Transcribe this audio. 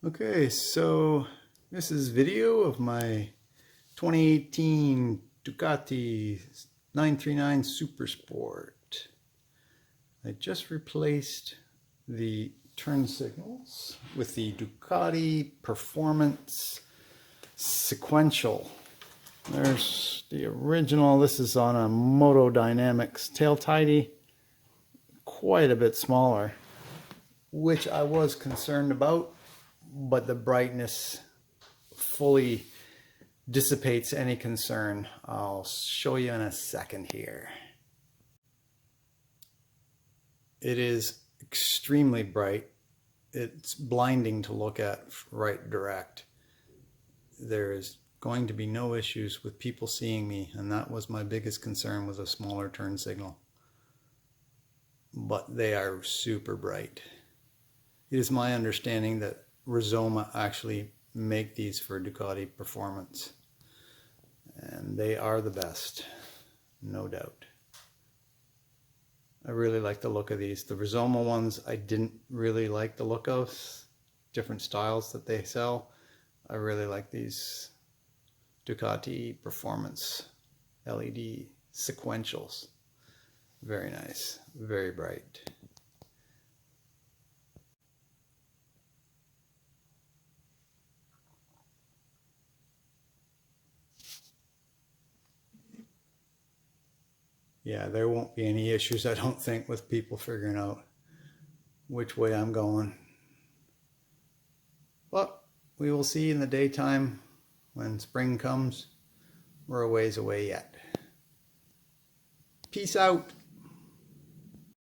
Okay, so this is video of my 2018 Ducati 939 Supersport. I just replaced the turn signals with the Ducati Performance sequential. There's the original. This is on a Motodynamics tail tidy, quite a bit smaller, which I was concerned about, but the brightness fully dissipates any concern. I'll show you in a second here. It is extremely bright. It's blinding to look at right direct. There is going to be no issues with people seeing me, and that was my biggest concern with a smaller turn signal. But they are super bright. It is my understanding that Rizoma actually make these for Ducati Performance, and they are the best, no doubt. I really like the look of these. The Rizoma ones I didn't really like the look of, different styles that they sell. I really like these Ducati Performance LED sequentials. Very nice, very bright. Yeah, there won't be any issues, I don't think, with people figuring out which way I'm going. But we will see in the daytime when spring comes. We're a ways away yet. Peace out.